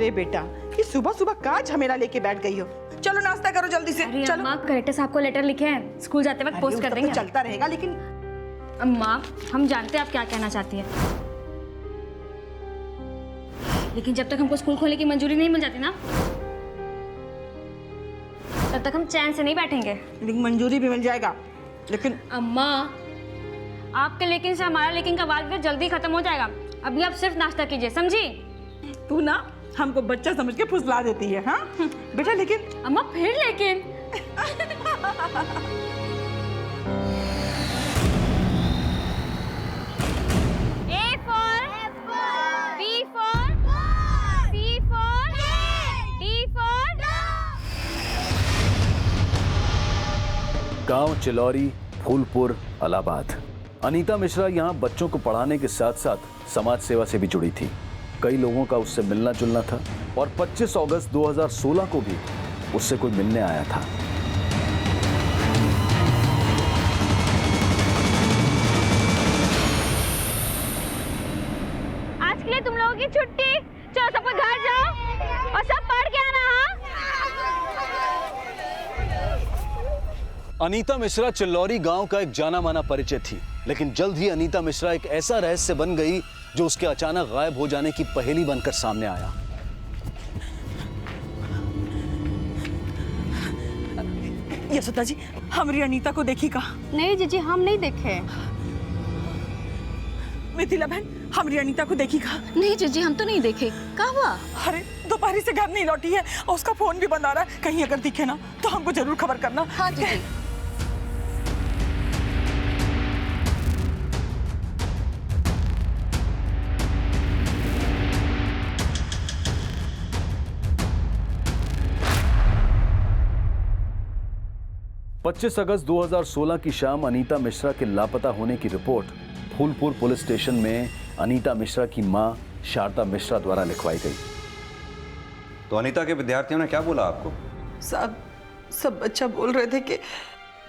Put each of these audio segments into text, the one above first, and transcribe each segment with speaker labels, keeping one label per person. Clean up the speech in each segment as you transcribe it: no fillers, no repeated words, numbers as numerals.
Speaker 1: अरे बेटा, ये सुबह सुबह का झमेला लेके बैठ गई हो। चलो नाश्ता करो जल्दी से।
Speaker 2: अरे
Speaker 1: चलो।
Speaker 2: अम्मा, कलेक्टर साहब को लेटर लिखे हैं, स्कूल जाते वक्त पोस्ट कर देंगे।
Speaker 1: तो चलता रहेगा, लेकिन
Speaker 2: अम्मा, हम जानते हैं आप क्या कहना चाहती हैं, लेकिन जब तक हमको स्कूल खोलने की मंजूरी नहीं मिल जाती ना, तब तक हम चैन से नहीं बैठेंगे।
Speaker 1: लेकिन मंजूरी भी मिल जाएगा, लेकिन
Speaker 2: अम्मा, आपके लेकिन से हमारा लेकिन का वाद विवाद जल्दी खत्म हो जाएगा। अभी आप सिर्फ नाश्ता कीजिए, समझी?
Speaker 1: तू ना हमको बच्चा समझ के फुसला देती है। हाँ बेटा, लेकिन
Speaker 2: अम्मा फिर लेकिन A for B for C for D for
Speaker 3: गांव चिलौरी, फूलपुर, इलाहाबाद। अनीता मिश्रा यहाँ बच्चों को पढ़ाने के साथ साथ समाज सेवा से भी जुड़ी थी। कई लोगों का उससे मिलना जुलना था और 25 अगस्त 2016 को भी उससे कोई मिलने आया था।
Speaker 2: आज के लिए तुम लोगों की छुट्टी। चलो सब घर जाओ और सब पढ़ के आना।
Speaker 3: अनीता मिश्रा चिल्लौरी गांव का एक जाना माना परिचय थी, लेकिन जल्द ही अनीता मिश्रा एक ऐसा रहस्य बन गई जो उसके अचानक गायब हो जाने की पहेली बनकर सामने आया।
Speaker 1: यशोदा जी, हमारी अनीता को देखी का?
Speaker 2: नहीं जीजी, हम नहीं देखे।
Speaker 1: मिथिला बहन, हमारी अनीता को देखी का?
Speaker 2: नहीं जीजी, हम तो नहीं देखे। कहाँ हुआ?
Speaker 1: अरे दोपहर से घर नहीं लौटी है और उसका फोन भी बंद आ रहा है। कहीं अगर दिखे ना तो हमको जरूर खबर करना।
Speaker 2: हाँ जीजी।
Speaker 3: 25 अगस्त 2016 की शाम अनीता मिश्रा के लापता होने की रिपोर्ट फूलपुर पुलिस स्टेशन में अनीता मिश्रा की मां शारदा मिश्रा द्वारा लिखवाई गई।
Speaker 4: तो अनीता के विद्यार्थियों ने क्या बोला आपको?
Speaker 1: साहब, सब बच्चा बोल रहे थे कि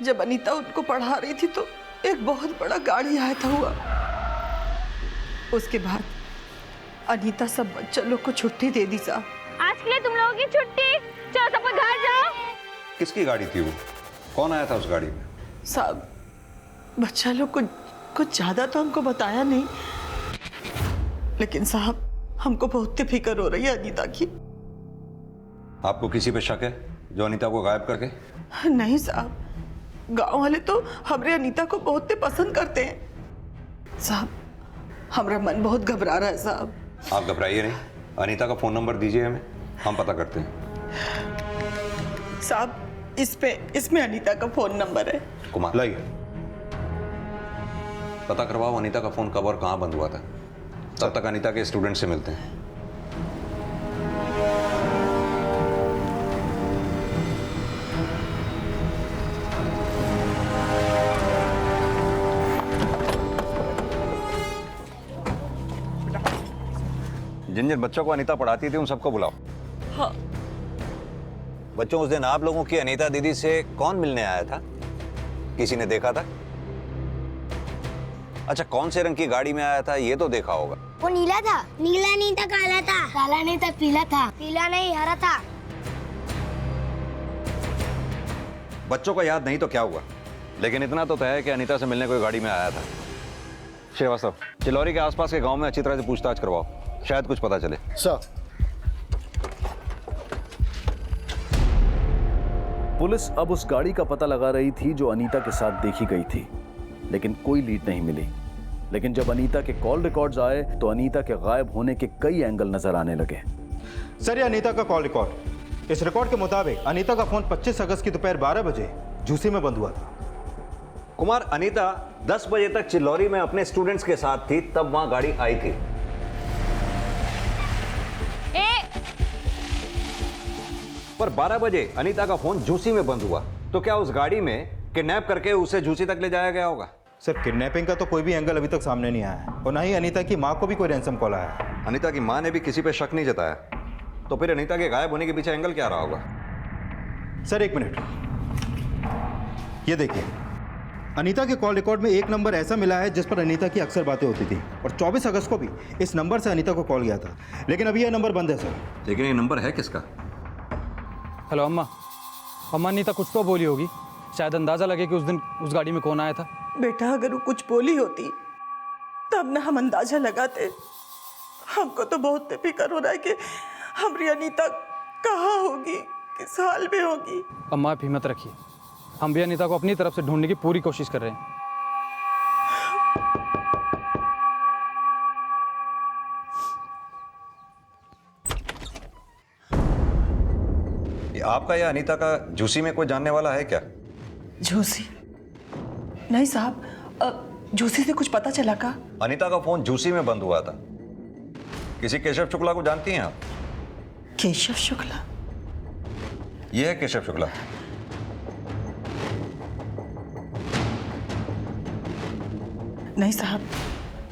Speaker 1: जब अनीता उनको पढ़ा रही थी तो एक बहुत बड़ा गाड़ी आया था हुआ। उसके बाद अनीता सब बच्चा लोग को छुट्टी दे दी साहब।
Speaker 2: आज के लिए तुम लोगों की छुट्टी। चलो सब घर जाओ।
Speaker 4: किसकी गाड़ी थी वो? कौन आया था उस गाड़ी में?
Speaker 1: साहब, बच्चा लोग को कुछ ज्यादा तो हमको बताया नहीं, लेकिन साहब हमको बहुत फिक्र हो रही है अनीता की।
Speaker 4: आपको किसी पे शक है जो अनीता को गायब करके?
Speaker 1: नहीं साहब, गांव वाले तो हमरे अनीता को बहुत पसंद करते हैं। साहब, हमारा मन बहुत घबरा रहा है साहब।
Speaker 4: आप घबराइए नहीं, अनीता का फोन नंबर दीजिए हमें, हम पता करते हैं।
Speaker 1: साहब, इसमें अनीता का फोन नंबर है।
Speaker 4: कुमार, लाइए, पता करवाओ अनीता का फोन कब और कहां बंद हुआ था। तब तक अनीता के स्टूडेंट से मिलते हैं। जिन जिन बच्चों को अनीता पढ़ाती थी उन सबको बुलाओ।
Speaker 1: हाँ।
Speaker 4: बच्चों, उस दिन आप लोगों की अनीता दीदी से कौन मिलने आया था? किसी ने देखा था? अच्छा, कौन से रंग की गाड़ी में आया था ये तो देखा होगा।
Speaker 5: वो नीला था। नीला नहीं था, काला था। काला नहीं था, पीला था। पीला नहीं, हरा था।
Speaker 4: बच्चों को याद नहीं तो क्या हुआ, लेकिन इतना तो तय है कि अनीता से मिलने कोई गाड़ी में आया था। श्रीवास्तव, चिलौरी के आसपास के गांव में अच्छी तरह से पूछताछ करवाओ, शायद कुछ पता चले।
Speaker 6: सर।
Speaker 3: पुलिस अब उस गाड़ी का पता लगा रही थी जो अनीता के साथ देखी गई थी, लेकिन कोई लीड नहीं मिली। लेकिन जब अनीता के कॉल रिकॉर्ड्स आए तो अनीता के गायब होने के कई एंगल नजर आने लगे।
Speaker 6: सर, ये अनीता का कॉल रिकॉर्ड। इस रिकॉर्ड के मुताबिक अनीता का फोन 25 अगस्त की दोपहर 12 बजे झूसी में बंद हुआ था।
Speaker 4: कुमार, अनीता 10 बजे तक चिलौरी में अपने स्टूडेंट्स के साथ थी, तब वहां गाड़ी आई थी। पर 12 बजे अनीता का फोन झूसी में बंद हुआ, तो क्या उस गाड़ी में किडनैप करके उसे झूसी तक ले जाया गया होगा?
Speaker 6: सर, किडनैपिंग का तो कोई भी एंगल अभी तक सामने नहीं आया है और ना ही अनीता की मां को भी कोई रैंसम कॉल आया है।
Speaker 4: अनीता की मां ने भी किसी पे शक नहीं जताया, तो फिर अनीता के गायब होने के पीछे एंगल क्या रहा होगा?
Speaker 6: सर, एक मिनट, ये देखिए, अनीता के कॉल रिकॉर्ड में एक नंबर ऐसा मिला है जिस पर अनीता की अक्सर बातें होती थी, और 24 अगस्त को भी इस नंबर से अनीता को कॉल गया था, लेकिन अभी यह नंबर बंद है सर।
Speaker 4: लेकिन ये नंबर है किसका?
Speaker 7: हेलो अम्मा। अम्मा अनीता कुछ तो बोली होगी, शायद अंदाज़ा लगे कि उस दिन उस गाड़ी में कौन आया था।
Speaker 1: बेटा अगर वो कुछ बोली होती तब ना हम अंदाजा लगाते। हमको तो बहुत फिक्र हो रहा है कि हमारी अनीता कहाँ होगी, किस हाल में होगी।
Speaker 7: अम्मा आप हिम्मत रखिए, हम भी अनीता को अपनी तरफ से ढूंढने की पूरी कोशिश कर रहे हैं।
Speaker 4: ये आपका या अनीता का जूसी में कोई जानने वाला है क्या?
Speaker 1: झूसी? नहीं साहब, झूसी से कुछ पता चला का?
Speaker 4: अनीता का फोन जूसी में बंद हुआ था। किसी केशव शुक्ला को जानती हैं आप?
Speaker 1: केशव शुक्ला?
Speaker 4: ये है केशव शुक्ला।
Speaker 1: नहीं साहब,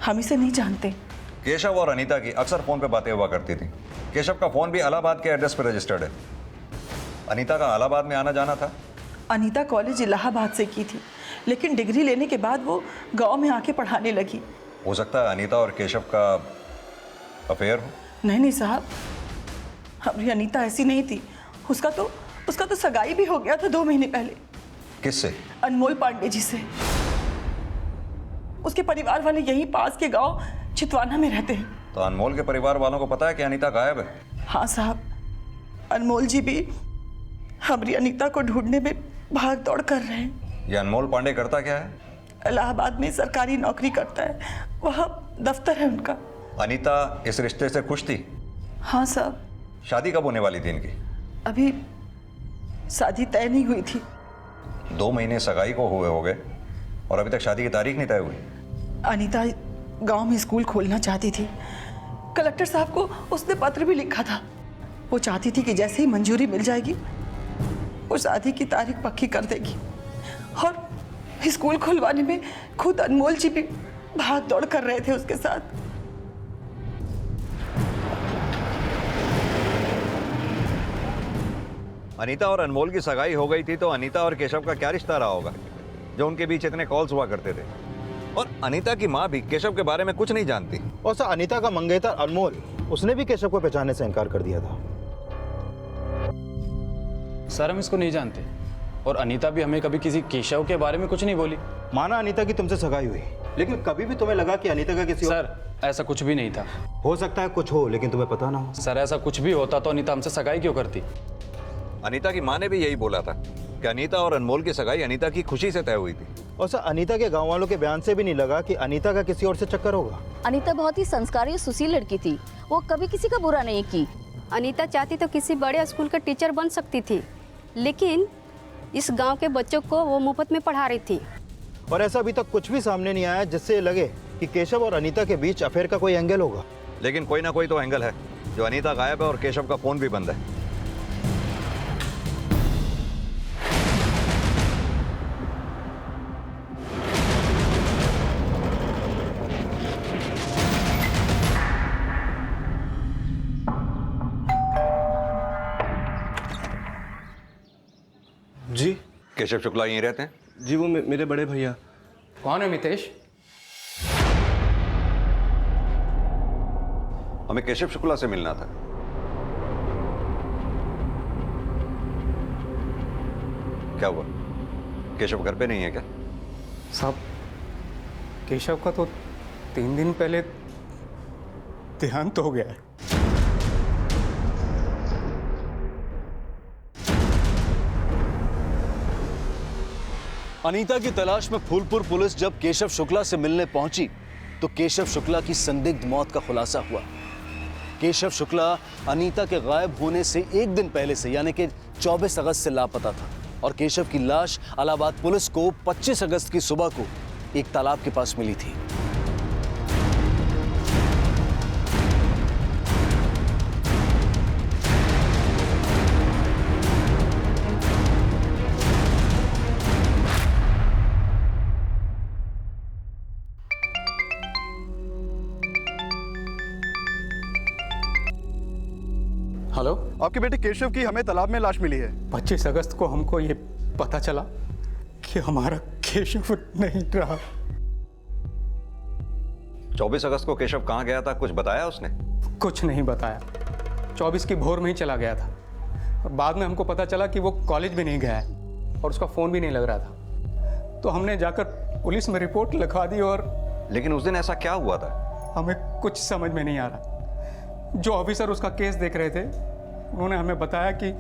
Speaker 1: हम इसे नहीं जानते।
Speaker 4: केशव और अनीता की अक्सर फोन पे बातें हुआ करती थी। केशव का फोन भी इलाहाबाद के एड्रेस पर रजिस्टर्ड है। अनीता का इलाहाबाद में आना जाना था।
Speaker 1: अनीता कॉलेज इलाहाबाद से की थी, लेकिन डिग्री लेने के बाद वो गांव में आके पढ़ाने लगी।
Speaker 4: हो सकता है अनीता और केशव का अफेयर हो।
Speaker 1: नहीं साहब, हमारी अनीता ऐसी नहीं थी। उसका तो सगाई भी हो गया था 2 महीने पहले।
Speaker 4: किससे?
Speaker 1: अनमोल पांडे जी से। उसके परिवार वाले यहीं पास के गांव चितवाना में रहते हैं।
Speaker 4: तो अनमोल के परिवार वालों को पता है कि अनीता गायब है?
Speaker 1: हाँ साहब, अनमोल जी भी हमारी अनीता को ढूंढने में भाग दौड़ कर रहे हैं।
Speaker 4: ये अनमोल पांडे करता क्या है?
Speaker 1: इलाहाबाद में सरकारी नौकरी करता है, वहाँ दफ्तर है उनका।
Speaker 4: अनीता इस रिश्ते से खुश थी?
Speaker 1: हाँ साहब।
Speaker 4: शादी कब होने वाली थी इनकी?
Speaker 1: अभी शादी तय नहीं हुई थी।
Speaker 4: 2 महीने सगाई को हुए हो गए और अभी तक शादी की तारीख नहीं तय हुई।
Speaker 1: अनीता गांव में स्कूल खोलना चाहती थी। कलेक्टर साहब को उसने पत्र भी लिखा था। वो चाहती थी कि जैसे ही मंजूरी मिल जाएगी वो शादी की तारीख पक्की कर देगी। और स्कूल खुलवाने में खुद अनमोल जी भी भाग दौड़ कर रहे थे उसके साथ।
Speaker 4: अनीता और अनमोल की सगाई हो गई थी तो अनीता और केशव का क्या रिश्ता रहा होगा जो उनके बीच इतने कॉल्स हुआ करते थे? और अनीता की माँ भी केशव के बारे में कुछ नहीं जानती।
Speaker 6: और सर अनीता का मंगेतर अनमोल, उसने भी केशव को पहचानने से इनकार कर दिया था।
Speaker 7: सर हम इसको नहीं जानते, और अनीता भी हमें कभी किसी केशव के बारे में कुछ नहीं बोली।
Speaker 6: माना अनीता की तुमसे सगाई हुई, लेकिन कभी भी तुम्हें लगा कि अनीता का किसी
Speaker 7: सर ऐसा कुछ भी नहीं था।
Speaker 6: हो सकता है कुछ हो, लेकिन तुम्हें पता ना हो।
Speaker 7: सर ऐसा कुछ भी होता तो अनीता हमसे सगाई क्यों करती?
Speaker 4: अनीता की माँ ने भी यही बोला था कि अनीता और अनमोल की सगाई अनीता की खुशी से तय हुई थी।
Speaker 6: और सर अनीता के गांव वालों के बयान से भी नहीं लगा कि अनीता का किसी और से चक्कर होगा।
Speaker 8: अनीता बहुत ही संस्कारी और सुशील लड़की थी, वो कभी किसी का बुरा नहीं की।
Speaker 9: अनीता चाहती तो किसी बड़े स्कूल का टीचर बन सकती थी, लेकिन इस गांव के बच्चों को वो मुफ्त में पढ़ा रही थी।
Speaker 6: और ऐसा अभी तक कुछ भी सामने नहीं आया जिससे लगे कि केशव और अनीता के बीच अफेयर का कोई एंगल होगा।
Speaker 4: लेकिन कोई ना कोई तो एंगल है। जो अनीता गायब है और केशव का फोन भी बंद है।
Speaker 10: जी
Speaker 4: केशव शुक्ला यहीं रहते हैं?
Speaker 10: जी वो मेरे बड़े भैया।
Speaker 7: कौन है मितेश?
Speaker 4: हमें केशव शुक्ला से मिलना था। क्या हुआ? केशव घर पे नहीं है क्या?
Speaker 10: साहब केशव का तो 3 दिन पहले देहांत हो गया है।
Speaker 3: अनीता की तलाश में फूलपुर पुलिस जब केशव शुक्ला से मिलने पहुंची तो केशव शुक्ला की संदिग्ध मौत का खुलासा हुआ। केशव शुक्ला अनीता के गायब होने से 1 दिन पहले से यानी कि 24 अगस्त से लापता था और केशव की लाश इलाहाबाद पुलिस को 25 अगस्त की सुबह को एक तालाब के पास मिली थी।
Speaker 10: हेलो,
Speaker 11: आपके बेटे केशव की हमें तालाब में लाश मिली है।
Speaker 10: 25 अगस्त को हमको ये पता चला कि हमारा केशव नहीं रहा।
Speaker 4: 24 अगस्त को केशव कहाँ गया था, कुछ बताया उसने?
Speaker 10: कुछ नहीं बताया। 24 की भोर में ही चला गया था और बाद में हमको पता चला कि वो कॉलेज भी नहीं गया है और उसका फ़ोन भी नहीं लग रहा था। तो हमने जाकर पुलिस में रिपोर्ट लिखवा दी और
Speaker 4: लेकिन उस दिन ऐसा क्या हुआ था?
Speaker 10: हमें कुछ समझ में नहीं आ रहा। जो ऑफिसर उसका केस देख रहे थे उन्होंने हमें बताया कि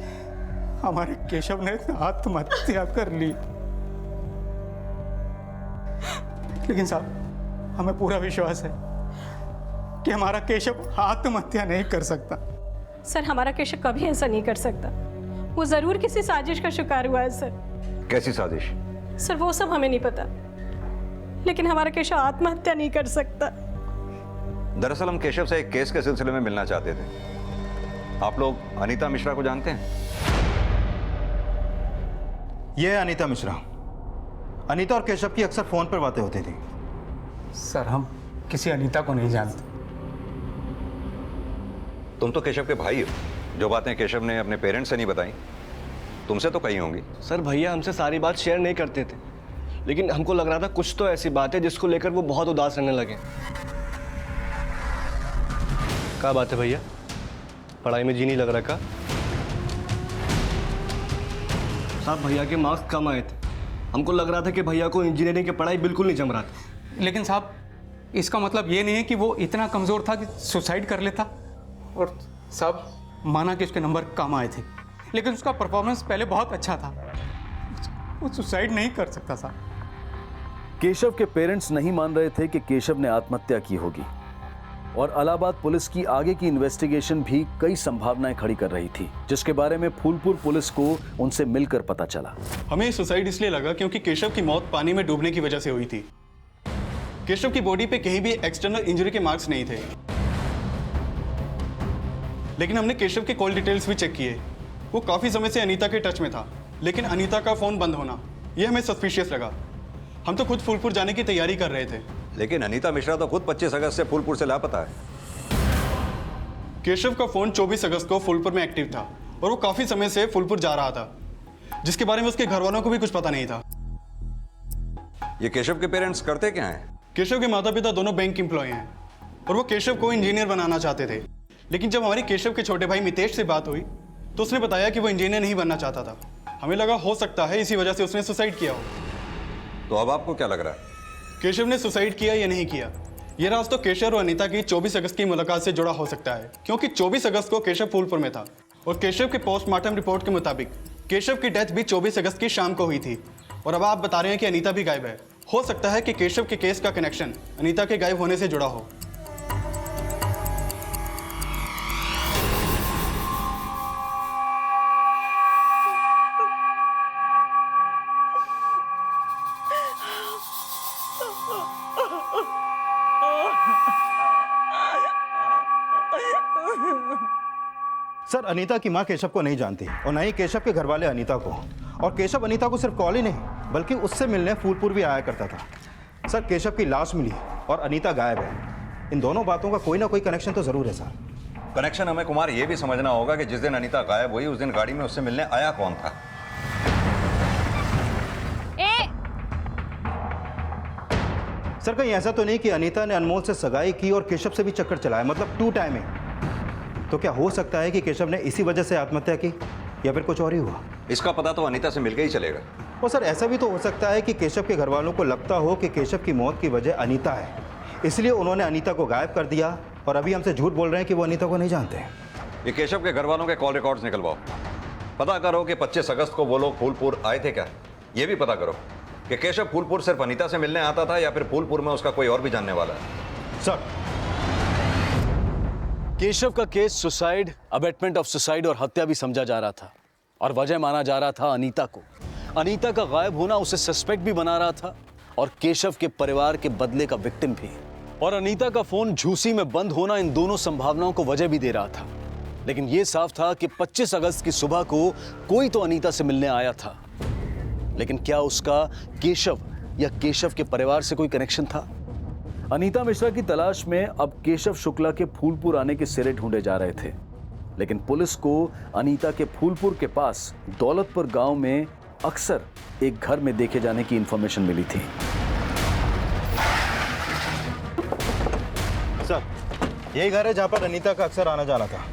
Speaker 10: हमारे केशव ने आत्महत्या कर ली। लेकिन साहब, हमें पूरा विश्वास है कि हमारा केशव आत्महत्या नहीं कर सकता।
Speaker 11: सर, हमारा केशव कभी ऐसा नहीं कर सकता। वो जरूर किसी साजिश का शिकार हुआ है सर।
Speaker 4: कैसी साजिश?
Speaker 11: सर, वो सब हमें नहीं पता, लेकिन हमारा केशव आत्महत्या नहीं कर सकता।
Speaker 4: दरअसल हम केशव से एक केस के सिलसिले में मिलना चाहते थे। आप लोग अनीता मिश्रा को जानते हैं?
Speaker 6: ये है अनीता मिश्रा। अनीता और केशव की अक्सर फोन पर बातें होती थी।
Speaker 10: सर, हम किसी अनीता को नहीं जानते।
Speaker 4: तुम तो केशव के भाई हो। जो बातें केशव ने अपने पेरेंट्स से नहीं बताई, तुमसे तो कही होंगी।
Speaker 12: सर, भैया हमसे सारी बात शेयर नहीं करते थे, लेकिन हमको लग रहा था कुछ तो ऐसी बात है जिसको लेकर वो बहुत उदास रहने लगे। क्या बात है भैया? पढ़ाई में जी नहीं लग रहा का? साहब, भैया के मार्क्स कम आए थे। हमको लग रहा था कि भैया को इंजीनियरिंग की पढ़ाई बिल्कुल नहीं जम रहा था।
Speaker 10: लेकिन साहब, इसका मतलब ये नहीं है कि वो इतना कमज़ोर था कि सुसाइड कर लेता। और साहब, माना कि उसके नंबर कम आए थे, लेकिन उसका परफॉर्मेंस पहले बहुत अच्छा था। वो सुसाइड नहीं कर सकता साहब।
Speaker 3: केशव के पेरेंट्स नहीं मान रहे थे कि केशव ने आत्महत्या की होगी और इलाहाबाद पुलिस की आगे की इन्वेस्टिगेशन भी कई संभावनाएं खड़ी कर रही थी, जिसके बारे में फूलपुर पुलिस को उनसे मिलकर पता चला।
Speaker 13: हमें सुसाइड इसलिए लगा क्योंकि केशव की मौत पानी में डूबने की वजह से हुई थी। केशव की बॉडी पे कहीं भी एक्सटर्नल इंजरी के मार्क्स नहीं थे, लेकिन हमने केशव के कॉल डिटेल्स भी चेक किए। वो काफी समय से अनीता के टच में था, लेकिन अनीता का फोन बंद होना ये हमें सस्पिशियस लगा। हम तो खुद फूलपुर जाने की तैयारी कर रहे थे।
Speaker 4: लेकिन अनीता मिश्रा तो खुद 25 अगस्त से फूलपुर से लापता है।
Speaker 13: केशव का फोन 24 अगस्त को फूलपुर में एक्टिव था और वो काफी समय से फूलपुर जा रहा था, जिसके बारे में उसके घर वालों को भी कुछ पता नहीं था।
Speaker 4: ये केशव के पेरेंट्स करते क्या हैं?
Speaker 13: केशव के माता पिता दोनों बैंक एम्प्लॉय हैं और वो केशव को इंजीनियर बनाना चाहते थे। लेकिन जब हमारी केशव के छोटे भाई मितेश से बात हुई तो उसने बताया कि वो इंजीनियर नहीं बनना चाहता था। हमें लगा हो सकता है इसी वजह से उसने सुसाइड किया हो।
Speaker 4: तो अब आपको क्या लग रहा है,
Speaker 13: केशव ने सुसाइड किया या नहीं किया? ये राज तो केशव और अनीता की 24 अगस्त की मुलाकात से जुड़ा हो सकता है, क्योंकि 24 अगस्त को केशव फूलपुर में था और केशव के पोस्टमार्टम रिपोर्ट के मुताबिक केशव की डेथ भी 24 अगस्त की शाम को हुई थी। और अब आप बता रहे हैं कि अनीता भी गायब है। हो सकता है कि केशव के केस का कनेक्शन अनीता के गायब होने से जुड़ा हो।
Speaker 6: सर, अनीता की मां केशव को नहीं जानती और न ही केशव के घर वाले अनीता को। और केशव अनीता को सिर्फ कॉल ही नहीं बल्कि उससे मिलने फूलपुर भी आया करता था। सर, केशव की लाश मिली और अनीता गायब है। इन दोनों बातों का कोई ना कोई कनेक्शन तो जरूर है सर।
Speaker 4: कनेक्शन हमें कुमार ये भी समझना होगा कि जिस दिन अनीता गायब हुई उस दिन गाड़ी में उससे मिलने आया कौन था।
Speaker 6: सर, कहीं ऐसा तो नहीं कि अनीता ने अनमोल से सगाई की और केशव से भी चक्कर चलाया, मतलब 2 टाइमिंग। तो क्या हो सकता है कि केशव ने इसी वजह से आत्महत्या की या फिर कुछ और ही हुआ?
Speaker 4: इसका पता तो अनीता से मिलकर ही चलेगा।
Speaker 6: और सर, ऐसा भी तो हो सकता है कि केशव के घर वालों को लगता हो कि केशव की मौत की वजह अनीता है, इसलिए उन्होंने अनीता को गायब कर दिया और अभी हमसे झूठ बोल रहे हैं कि वो अनीता को नहीं जानते।
Speaker 4: ये केशव के घर वालों के कॉल रिकॉर्ड्स निकलवाओ। पता करो कि 25 अगस्त को वो लोग फूलपुर आए थे क्या। ये भी पता करो कि केशव फूलपुर सिर्फ अनीता से मिलने आता था या फिर फूलपुर में उसका कोई और भी जानने वाला है।
Speaker 6: सर,
Speaker 3: केशव का case suicide, abetment of suicide और हत्या भी समझा जा रहा था और वजह माना जा रहा था अनीता को। अनीता का गायब होना उसे सस्पेक्ट भी बना रहा था और केशव के परिवार के बदले का विक्टिम भी। और अनीता का फोन झूसी में बंद होना इन दोनों संभावनाओं को वजह भी दे रहा था। लेकिन यह साफ था कि 25 अगस्त की सुबह को कोई तो अनीता से मिलने आया था, लेकिन क्या उसका केशव या केशव के परिवार से कोई कनेक्शन था? अनीता मिश्रा की तलाश में अब केशव शुक्ला के फूलपुर आने के सिरे ढूंढे जा रहे थे, लेकिन पुलिस को अनीता के फूलपुर के पास दौलतपुर गांव में अक्सर एक घर में देखे जाने की इंफॉर्मेशन मिली थी।
Speaker 6: सर, यही घर है जहां पर अनीता का अक्सर आना जाना था।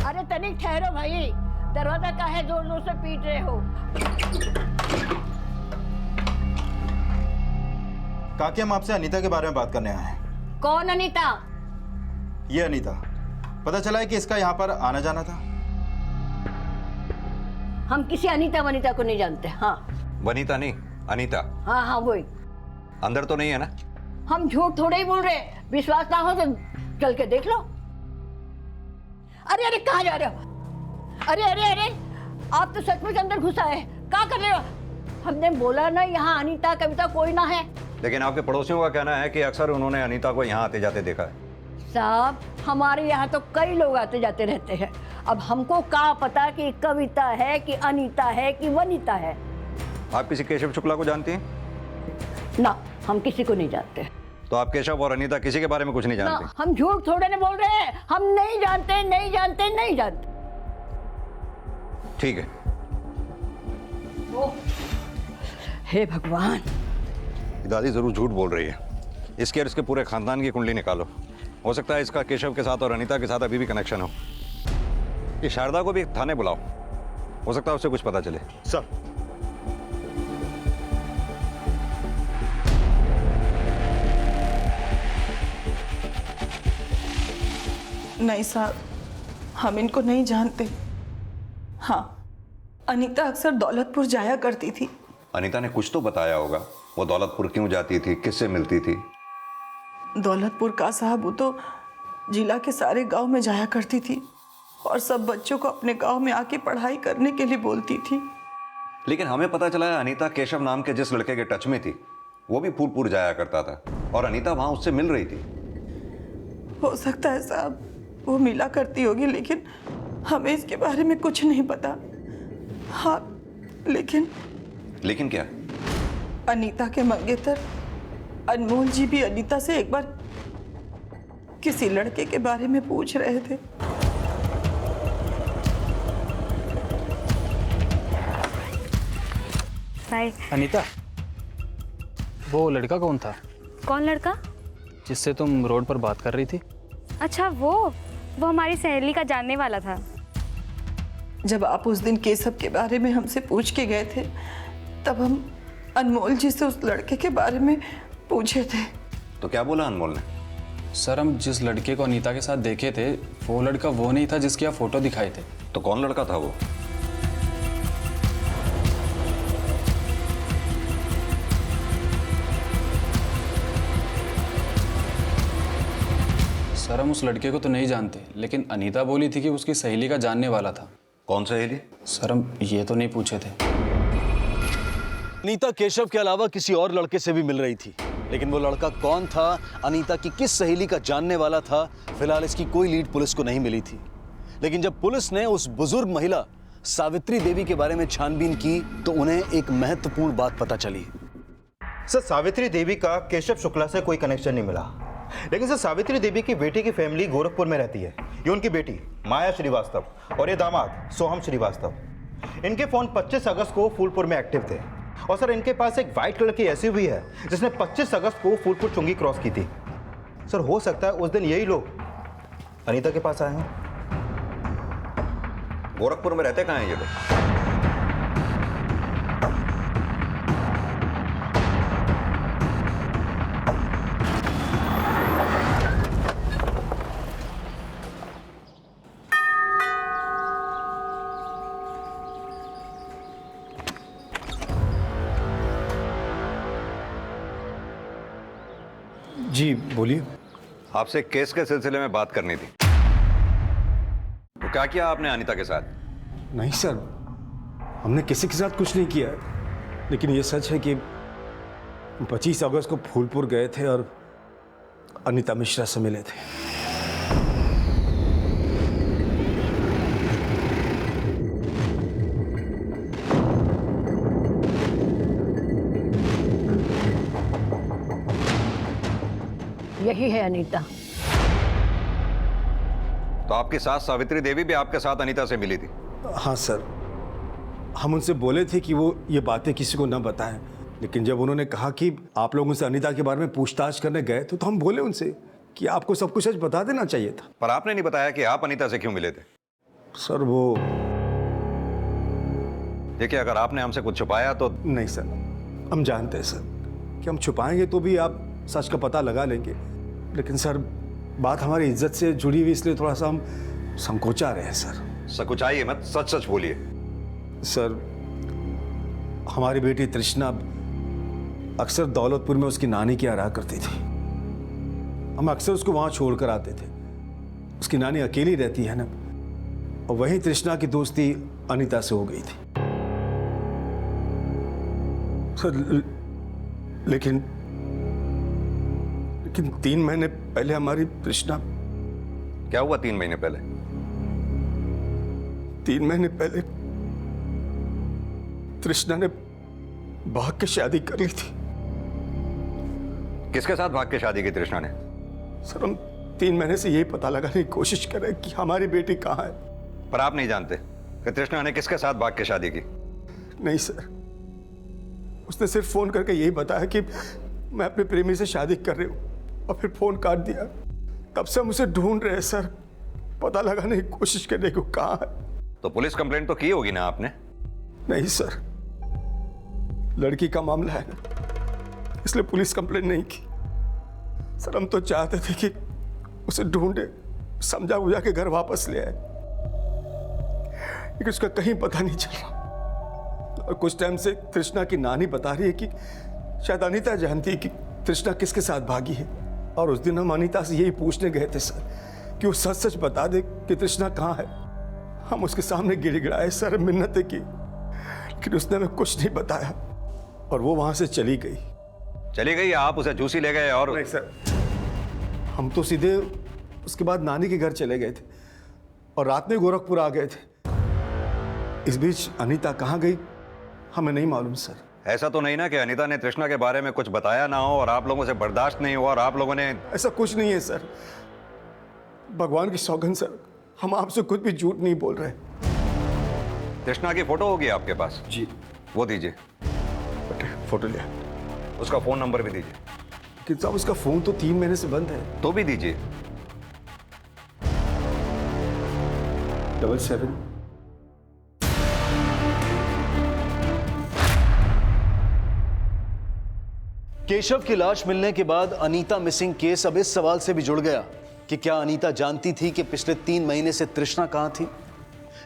Speaker 14: अरे तनिक ठहरो भाई, दरवाजा काहे जोर जोर से पीट रहे हो?
Speaker 6: काकी, हम आपसे अनीता के बारे में बात करने आए हैं।
Speaker 14: कौन अनीता?
Speaker 6: ये अनीता, पता चला है कि इसका यहाँ पर आना जाना था।
Speaker 14: हम किसी अनीता वनीता को नहीं जानते। हाँ,
Speaker 4: वनीता नहीं, अनीता।
Speaker 14: हाँ हाँ वही।
Speaker 4: अंदर तो नहीं है ना?
Speaker 14: हम झूठ थोड़े ही बोल रहे, विश्वास ना हो तो चल के देख लो। अरे अरे कहाँ जा रहे हो? अरे अरे अरे, आप तो सचमुच अंदर घुसा है, क्या कर रहे हो? हमने बोला ना यहाँ अनीता कविता कोई ना है।
Speaker 4: लेकिन आपके पड़ोसियों का कहना है कि अक्सर उन्होंने अनीता को यहाँ आते जाते देखा है।
Speaker 14: साहब, हमारे यहाँ तो कई लोग आते जाते रहते हैं। अब हमको क्या पता कि कविता है कि अनीता है कि वनीता है।
Speaker 4: आप किसी केशव शुक्ला को जानती हैं?
Speaker 14: ना, हम किसी को नहीं जानते।
Speaker 4: तो आप केशव और अनीता किसी के बारे में कुछ नहीं
Speaker 14: ना,
Speaker 4: जानते?
Speaker 14: हम झूठ थोड़े नहीं बोल रहे हैं। हम नहीं जानते, नहीं जानते, नहीं जानते।
Speaker 4: ठीक है।
Speaker 14: हे भगवान,
Speaker 4: दादी जरूर झूठ बोल रही है। इसके और इसके पूरे खानदान की कुंडली निकालो। हो सकता है इसका केशव के साथ और अनीता के साथ अभी भी कनेक्शन हो। ये शारदा को भी थाने बुलाओ, हो सकता है उससे कुछ पता चले।
Speaker 6: सर,
Speaker 1: नहीं साहब, हम इनको नहीं जानते। हाँ, अनीता अक्सर दौलतपुर जाया करती थी।
Speaker 4: अनीता ने कुछ तो बताया होगा, वो दौलतपुर क्यों जाती थी, किससे मिलती थी?
Speaker 1: दौलतपुर का साहब, वो तो जिला के सारे गांव में जाया करती थी और सब बच्चों को अपने गांव में आके पढ़ाई करने के लिए बोलती थी।
Speaker 4: लेकिन हमें पता चला है अनीता केशव नाम के जिस लड़के के टच में थी वो भी फूलपुर जाया करता था और अनीता वहां उससे मिल रही थी।
Speaker 1: हो सकता है साहब वो मिला करती होगी, लेकिन हमें इसके बारे में कुछ नहीं पता। हाँ, लेकिन
Speaker 4: क्या?
Speaker 1: अनीता के मंगेतर अनमोल जी भी अनीता से एक बार किसी लड़के के बारे में पूछ रहे थे।
Speaker 7: अनीता, वो लड़का कौन था?
Speaker 2: कौन लड़का?
Speaker 7: जिससे तुम रोड पर बात कर रही थी?
Speaker 2: अच्छा, वो हमारी सहेली का जानने वाला था।
Speaker 1: जब आप उस दिन केशव के बारे में हमसे पूछ के गए थे, तब हम अनमोल जी से उस लड़के के बारे में पूछे थे।
Speaker 4: तो क्या बोला अनमोल ने?
Speaker 7: सर, हम जिस लड़के को अनीता के साथ देखे थे वो लड़का वो नहीं था जिसकी आप फोटो दिखाए थे।
Speaker 4: तो कौन लड़का था वो?
Speaker 7: सर, हम उस लड़के को तो नहीं जानते, लेकिन अनीता बोली थी कि उसकी सहेली का जानने वाला था।
Speaker 4: कौन सहेली?
Speaker 7: सर, हम ये तो नहीं पूछे थे।
Speaker 15: अनीता केशव के अलावा किसी और लड़के से भी मिल रही थी, लेकिन वो लड़का कौन था, अनीता की किस सहेली का जानने वाला था, फिलहाल इसकी कोई लीड पुलिस को नहीं मिली थी। लेकिन जब पुलिस ने उस बुजुर्ग महिला सावित्री देवी के बारे में छानबीन की तो उन्हें एक महत्वपूर्ण बात पता चली।
Speaker 6: सर, सावित्री देवी का केशव शुक्ला से कोई कनेक्शन नहीं मिला, लेकिन सर सावित्री देवी की बेटी की फैमिली गोरखपुर में रहती है। ये उनकी बेटी माया श्रीवास्तव और ये दामाद सोहम श्रीवास्तव। इनके फोन 25 अगस्त को फूलपुर में एक्टिव थे और सर इनके पास एक वाइट कलर की एसयूवी है जिसने 25 अगस्त को फूलपुर चुंगी क्रॉस की थी। सर, हो सकता है उस दिन यही लोग अनीता के पास आए हों।
Speaker 4: गोरखपुर में रहते कहाँ हैं ये लोग?
Speaker 13: जी बोलिए।
Speaker 4: आपसे केस के सिलसिले में बात करनी थी। तो क्या किया आपने अनीता के साथ?
Speaker 12: नहीं सर, हमने किसी के साथ कुछ नहीं किया, लेकिन ये सच है कि 25 अगस्त को फूलपुर गए थे और अनीता मिश्रा से मिले थे।
Speaker 14: यही है अनीता।
Speaker 4: तो आपकी सास सावित्री देवी भी आपके साथ अनीता से मिली थी?
Speaker 12: हाँ सर, हम उनसे बोले थे कि वो ये बातें किसी को न बताएं, लेकिन जब उन्होंने कहा कि आप लोग उनसे अनीता के बारे में पूछताछ करने गए तो हम बोले उनसे कि आपको सब कुछ सच बता देना चाहिए था।
Speaker 4: पर आपने नहीं बताया कि आप अनीता से क्यों मिले थे?
Speaker 12: सर वो
Speaker 4: देखिए, अगर आपने हमसे कुछ छुपाया तो।
Speaker 12: नहीं सर, हम जानते हैं सर कि हम छुपाएंगे तो भी आप सच का पता लगा लेंगे, लेकिन सर बात हमारी इज्जत से जुड़ी हुई, इसलिए थोड़ा सा हम संकोचा रहे हैं सर।
Speaker 4: संकोचाइए मत, सच सच बोलिए।
Speaker 12: सर हमारी बेटी तृष्णा अक्सर दौलतपुर में उसकी नानी की रहा करती थी। हम अक्सर उसको वहां छोड़कर आते थे। उसकी नानी अकेली रहती है ना, और वहीं तृष्णा की दोस्ती अनीता से हो गई थी। सर लेकिन 3 महीने पहले हमारी तृष्णा।
Speaker 4: क्या हुआ 3 महीने पहले?
Speaker 12: 3 महीने पहले तृष्णा ने भाग के शादी कर ली थी।
Speaker 4: किसके साथ भाग के शादी की तृष्णा ने?
Speaker 12: सर हम 3 महीने से यही पता लगाने की कोशिश कर रहे हैं कि हमारी बेटी कहाँ है।
Speaker 4: पर आप नहीं जानते कि तृष्णा ने किसके साथ भाग के शादी की?
Speaker 12: नहीं सर, उसने सिर्फ फोन करके यही बताया कि मैं अपने प्रेमी से शादी कर रही हूँ, और फिर फोन काट दिया। तब से हम उसे ढूंढ रहे हैं सर, पता लगाने की कोशिश करने को कहाँ है।
Speaker 4: तो पुलिस कंप्लेंट तो की होगी ना आपने?
Speaker 12: नहीं सर, लड़की का मामला है ना, इसलिए पुलिस कंप्लेंट नहीं की। सर हम तो चाहते थे कि उसे ढूंढे, समझा बुझा के घर वापस ले आए, लेकिन उसका कहीं पता नहीं चल रहा। और कुछ टाइम से तृष्णा की नानी बता रही है कि शायद अनीता जानती है कि तृष्णा किसके साथ भागी है, और उस दिन हम अनीता से यही पूछने गए थे सर कि वो सच सच बता दे कि तृष्णा कहाँ है। हम उसके सामने गिड़गिड़ाए सर, मिन्नतें की, लेकिन उसने हमें कुछ नहीं बताया, और वो वहां से चली गई।
Speaker 4: चली गई या आप उसे जूसी ले गए? और
Speaker 12: नहीं सर, हम तो सीधे उसके बाद नानी के घर चले गए थे और रात में गोरखपुर आ गए थे। इस बीच अनीता कहाँ गई हमें नहीं मालूम सर।
Speaker 4: ऐसा तो नहीं ना कि अनीता ने तृष्णा के बारे में कुछ बताया ना हो और आप लोगों से बर्दाश्त नहीं हुआ और आप लोगों ने?
Speaker 12: ऐसा कुछ नहीं है सर, भगवान की सौगंध सर, हम आपसे कुछ भी झूठ नहीं बोल रहे।
Speaker 4: तृष्णा की फोटो होगी आपके पास?
Speaker 12: जी।
Speaker 4: वो दीजिए।
Speaker 12: फोटो लिया।
Speaker 4: उसका फोन नंबर भी दीजिए।
Speaker 12: कि साहब उसका फोन तो 3 महीने से बंद है।
Speaker 4: तो भी दीजिए।
Speaker 12: 77।
Speaker 15: केशव की लाश मिलने के बाद अनीता मिसिंग केस अब इस सवाल से भी जुड़ गया कि क्या अनीता जानती थी कि पिछले 3 महीने से तृष्णा कहां थी।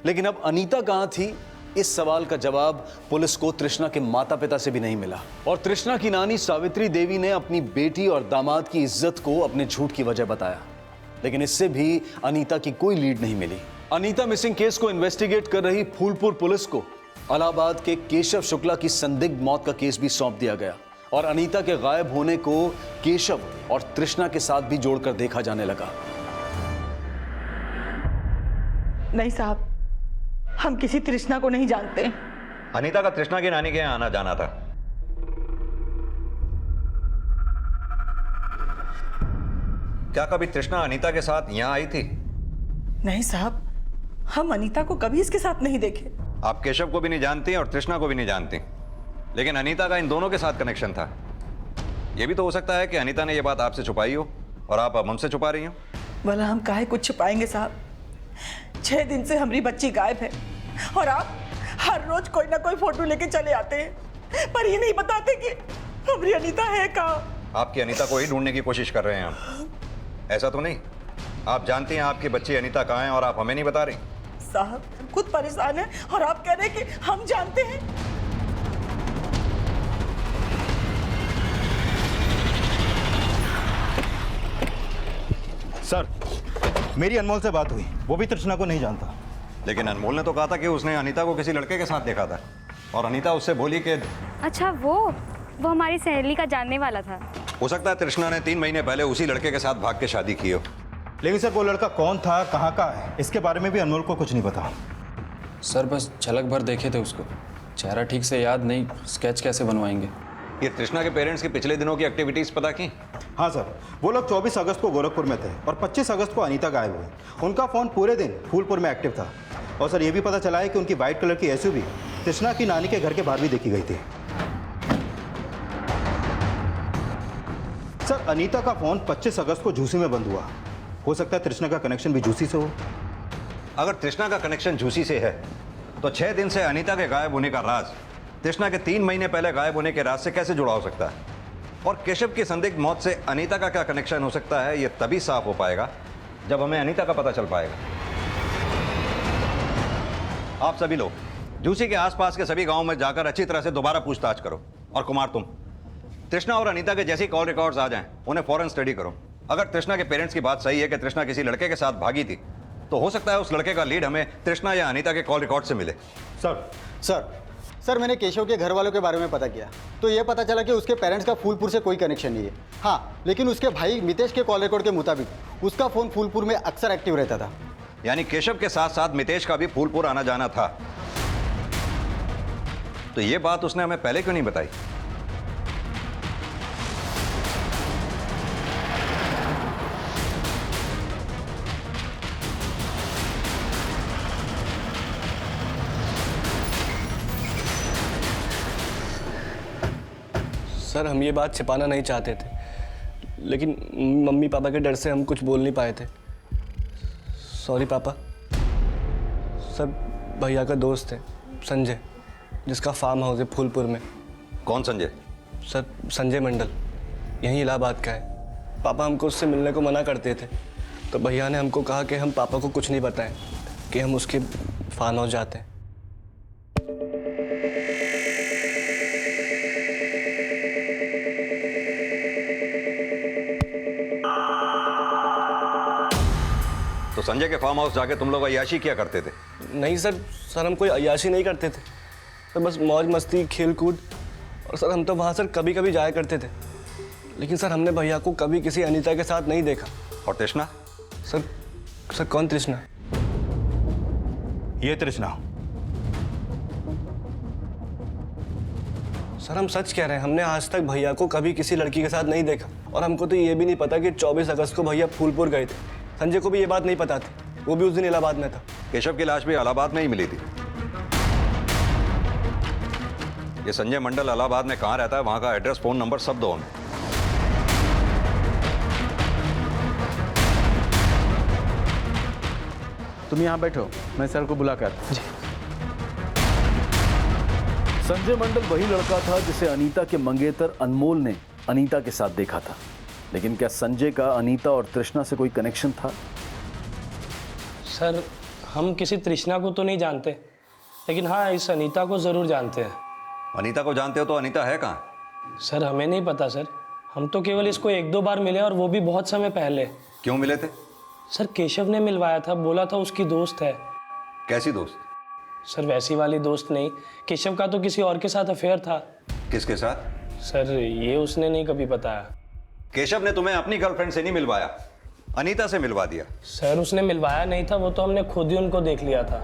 Speaker 15: लेकिन अब अनीता कहां थी, इस सवाल का जवाब पुलिस को तृष्णा के माता पिता से भी नहीं मिला। और तृष्णा की नानी सावित्री देवी ने अपनी बेटी और दामाद की इज्जत को अपने झूठ की वजह बताया, लेकिन इससे भी अनीता की कोई लीड नहीं मिली। अनीता मिसिंग केस को इन्वेस्टिगेट कर रही फूलपुर पुलिस को इलाहाबाद के केशव शुक्ला की संदिग्ध मौत का केस भी सौंप दिया गया, और अनीता के गायब होने को केशव और तृष्णा के साथ भी जोड़कर देखा जाने लगा।
Speaker 1: नहीं साहब, हम किसी तृष्णा को नहीं जानते।
Speaker 4: अनीता का तृष्णा की नानी के यहाँ आना जाना था। क्या कभी तृष्णा अनीता के साथ यहाँ आई थी?
Speaker 1: नहीं साहब, हम अनीता को कभी इसके साथ नहीं देखे।
Speaker 4: आप केशव को भी नहीं जानती और तृष्णा को भी नहीं जानती, लेकिन अनीता का इन दोनों के साथ कनेक्शन था। यह भी तो हो सकता है कि अनीता ने यह बात आपसे छुपाई हो और आप अब हमसे छुपा रही हो।
Speaker 1: भला हम काहे कुछ छुपाएंगे साहब? 6 दिन से हमारी बच्ची गायब है और आप हर रोज कोई ना कोई फोटो लेके चले आते हैं, पर ये नहीं बताते कि हमारी अनीता है कहाँ।
Speaker 4: आपकी अनीता को ही ढूंढने की कोशिश कर रहे हैं हम। ऐसा तो नहीं, आप जानती हैं आपकी बच्ची अनीता कहाँ है और आप हमें नहीं बता रही।
Speaker 1: साहब खुद परेशान है और आप कह रहे हैं कि हम जानते हैं।
Speaker 6: सर, मेरी अनमोल से बात हुई, वो भी तृष्णा को नहीं जानता।
Speaker 4: लेकिन अनमोल ने तो कहा था कि उसने अनीता को किसी लड़के के साथ देखा था, और अनीता उससे बोली कि
Speaker 2: अच्छा वो हमारी सहेली का जानने वाला था।
Speaker 4: हो सकता है तृष्णा ने 3 महीने पहले उसी लड़के के साथ भाग के शादी की हो।
Speaker 6: लेकिन सर वो लड़का कौन था, कहाँ का है, इसके बारे में भी अनमोल को कुछ नहीं पता।
Speaker 7: सर बस झलक भर देखे थे उसको, चेहरा ठीक से याद नहीं, स्केच कैसे बनवाएंगे।
Speaker 4: ये तृष्णा के पेरेंट्स की पिछले दिनों की एक्टिविटीज पता की?
Speaker 6: हाँ सर, वो लोग 24 अगस्त को गोरखपुर में थे और 25 अगस्त को अनीता गायब हुई। उनका फ़ोन पूरे दिन फूलपुर में एक्टिव था। और सर ये भी पता चला है कि उनकी वाइट कलर की एसयूवी तृष्णा की नानी के घर के बाहर भी देखी गई थी। सर अनीता का फ़ोन 25 अगस्त को झूसी में बंद हुआ। हो सकता है तृष्णा का कनेक्शन भी झूसी से हो।
Speaker 4: अगर तृष्णा का कनेक्शन झूसी से है तो 6 दिन से अनीता के गायब होने का राज तृष्णा के 3 महीने पहले गायब होने के राज से कैसे जुड़ा हो सकता है? और केशव की संदिग्ध मौत से अनीता का क्या कनेक्शन हो सकता है, यह तभी साफ हो पाएगा जब हमें अनीता का पता चल पाएगा। आप सभी लोग झूसी के आसपास के सभी गांवों में जाकर अच्छी तरह से दोबारा पूछताछ करो। और कुमार तुम तृष्णा और अनीता के जैसी कॉल रिकॉर्ड्स आ जाएं, उन्हें फौरन स्टडी करो। अगर तृष्णा के पेरेंट्स की बात सही है कि तृष्णा किसी लड़के के साथ भागी थी, तो हो सकता है उस लड़के का लीड हमें तृष्णा या अनीता के कॉल रिकॉर्ड से मिले।
Speaker 16: सर मैंने केशव के घर वालों के बारे में पता किया तो ये पता चला कि उसके पेरेंट्स का फूलपुर से कोई कनेक्शन नहीं है। हाँ, लेकिन उसके भाई मितेश के कॉल रिकॉर्ड के मुताबिक उसका फ़ोन फूलपुर में अक्सर एक्टिव रहता था।
Speaker 4: यानी केशव के साथ साथ मितेश का भी फूलपुर आना जाना था। तो ये बात उसने हमें पहले क्यों नहीं बताई?
Speaker 17: सर हम ये बात छिपाना नहीं चाहते थे, लेकिन मम्मी पापा के डर से हम कुछ बोल नहीं पाए थे। सॉरी पापा। सर भैया का दोस्त है संजय, जिसका फार्म हाउस है फूलपुर में।
Speaker 4: कौन संजय?
Speaker 17: सर संजय मंडल, यहीं इलाहाबाद का है। पापा हमको उससे मिलने को मना करते थे, तो भैया ने हमको कहा कि हम पापा को कुछ नहीं बताएं कि हम उसके फार्म हाउस जाते हैं।
Speaker 4: तो संजय के फार्म हाउस जाके तुम लोग अय्याशी किया करते थे?
Speaker 17: नहीं सर, सर हम कोई अय्याशी नहीं करते थे। सर बस मौज मस्ती खेल कूद। और सर हम तो वहाँ सर कभी कभी जाया करते थे, लेकिन सर हमने भैया को कभी किसी अनीता के साथ नहीं देखा।
Speaker 4: और तृष्णा?
Speaker 17: सर कौन तृष्णा?
Speaker 6: ये तृष्णा।
Speaker 17: सर हम सच कह रहे हैं, हमने आज तक भैया को कभी किसी लड़की के साथ नहीं देखा। और हमको तो ये भी नहीं पता कि 24 अगस्त को भैया फूलपुर गए थे। संजय को भी ये बात नहीं पता थी, वो भी उस दिन इलाहाबाद में था।
Speaker 4: केशव की लाश भी इलाहाबाद में ही मिली थी। ये संजय मंडल इलाहाबाद में कहाँ रहता है, वहां का एड्रेस, फोन नंबर सब दो हमें।
Speaker 3: तुम यहाँ बैठो, मैं सर को बुलाकर। संजय मंडल वही लड़का था जिसे अनीता के मंगेतर अनमोल ने अनीता के साथ देखा था। लेकिन क्या संजय का अनीता और तृष्णा से कोई कनेक्शन था?
Speaker 18: सर हम किसी तृष्णा को तो नहीं जानते, लेकिन हाँ इस अनीता को ज़रूर जानते हैं।
Speaker 4: अनीता को जानते हो तो अनीता है कहाँ?
Speaker 18: सर हमें नहीं पता सर, हम तो केवल इसको 1-2 बार मिले और वो भी बहुत समय पहले।
Speaker 4: क्यों मिले थे?
Speaker 18: सर केशव ने मिलवाया था, बोला था उसकी दोस्त है।
Speaker 4: कैसी दोस्त?
Speaker 18: सर वैसी वाली दोस्त नहीं, केशव का तो किसी और के साथ अफेयर था।
Speaker 4: किसके साथ?
Speaker 18: सर ये उसने नहीं कभी बताया।
Speaker 4: केशव ने तुम्हें अपनी गर्लफ्रेंड से नहीं मिलवाया, अनीता से मिलवा दिया।
Speaker 18: सर उसने मिलवाया नहीं था, वो तो हमने खुद ही उनको देख लिया था।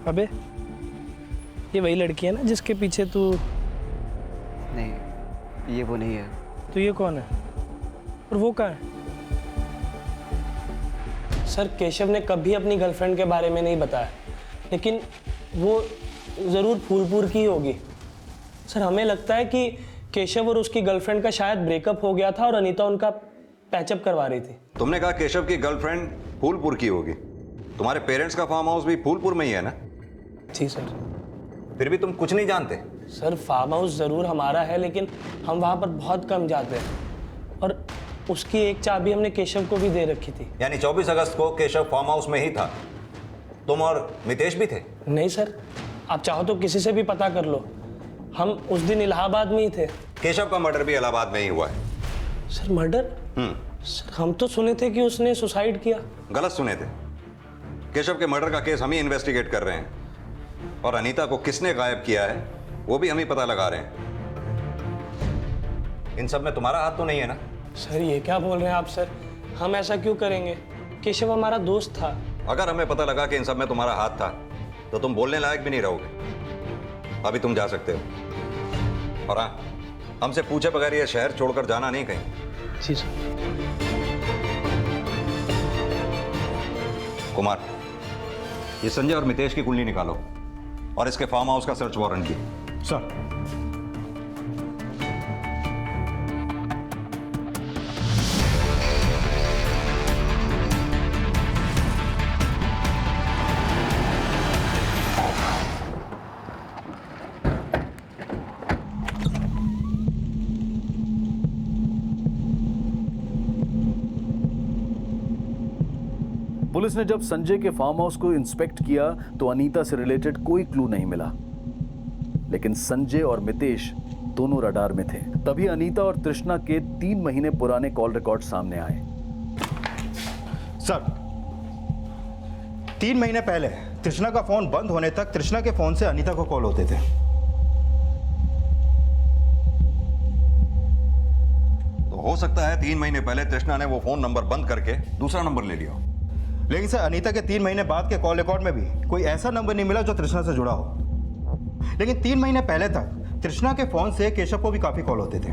Speaker 18: अबे ये वही लड़की है ना जिसके पीछे तू?
Speaker 19: नहीं ये वो नहीं है।
Speaker 18: तो ये कौन है और वो कहाँ है? सर केशव ने कभी अपनी गर्लफ्रेंड के बारे में नहीं बताया, लेकिन वो ज़रूर फूलपुर की होगी। सर हमें लगता है कि केशव और उसकी गर्लफ्रेंड का शायद ब्रेकअप हो गया था और अनीता उनका पैचअप करवा रही थी।
Speaker 4: तुमने कहा केशव की गर्लफ्रेंड फूलपुर की होगी, तुम्हारे पेरेंट्स का फार्म हाउस भी फूलपुर में ही है ना?
Speaker 18: जी सर।
Speaker 4: फिर भी तुम कुछ नहीं जानते?
Speaker 18: सर फार्म हाउस ज़रूर हमारा है, लेकिन हम वहाँ पर बहुत कम जाते हैं और उसकी एक चाबी हमने केशव को भी दे रखी थी।
Speaker 4: यानी 24 अगस्त को केशव फार्म हाउस में ही था, तुम और मितेश भी थे?
Speaker 18: नहीं सर, आप चाहो तो किसी से भी पता कर लो, हम उस दिन इलाहाबाद में ही थे।
Speaker 4: केशव का मर्डर भी इलाहाबाद में ही हुआ है।
Speaker 18: Sir murder? सर हम तो सुने थे कि उसने सुसाइड किया।
Speaker 4: गलत सुने थे। केशव के मर्डर का केस हम ही इन्वेस्टिगेट कर रहे हैं और अनीता को किसने गायब किया है वो भी हम ही पता लगा रहे हैं। इन सब में तुम्हारा हाथ तो नहीं है ना?
Speaker 18: सर ये क्या बोल रहे हैं आप सर? हम ऐसा क्यों करेंगे? केशव हमारा दोस्त था।
Speaker 4: अगर हमें पता लगा कि इन सब में तुम्हारा हाथ था तो तुम बोलने लायक भी नहीं रहोगे। अभी तुम जा सकते हो। और हाँ, हमसे पूछे बगैर ये शहर छोड़कर जाना नहीं कहीं।
Speaker 18: जी सर।
Speaker 4: कुमार, ये संजय और मितेश की कुंडली निकालो और इसके फार्म हाउस का सर्च वारंट भी।
Speaker 6: सर।
Speaker 3: पुलिस ने जब संजय के फार्म हाउस को इंस्पेक्ट किया तो अनीता से रिलेटेड कोई क्लू नहीं मिला, लेकिन संजय और मितेश दोनों रडार में थे। तभी अनीता और तृष्णा के 3 महीने पुराने कॉल रिकॉर्ड सामने आए।
Speaker 6: सर, 3 महीने पहले तृष्णा का फोन बंद होने तक तृष्णा के फोन से अनीता को कॉल होते थे।
Speaker 4: तो हो सकता है 3 महीने पहले तृष्णा ने वो फोन नंबर बंद करके दूसरा नंबर ले लिया।
Speaker 6: लेकिन सर, अनीता के 3 महीने बाद के कॉल रिकॉर्ड में भी कोई ऐसा नंबर नहीं मिला जो तृष्णा से जुड़ा हो। लेकिन 3 महीने पहले तक तृष्णा के फोन से केशव को भी काफी कॉल होते थे।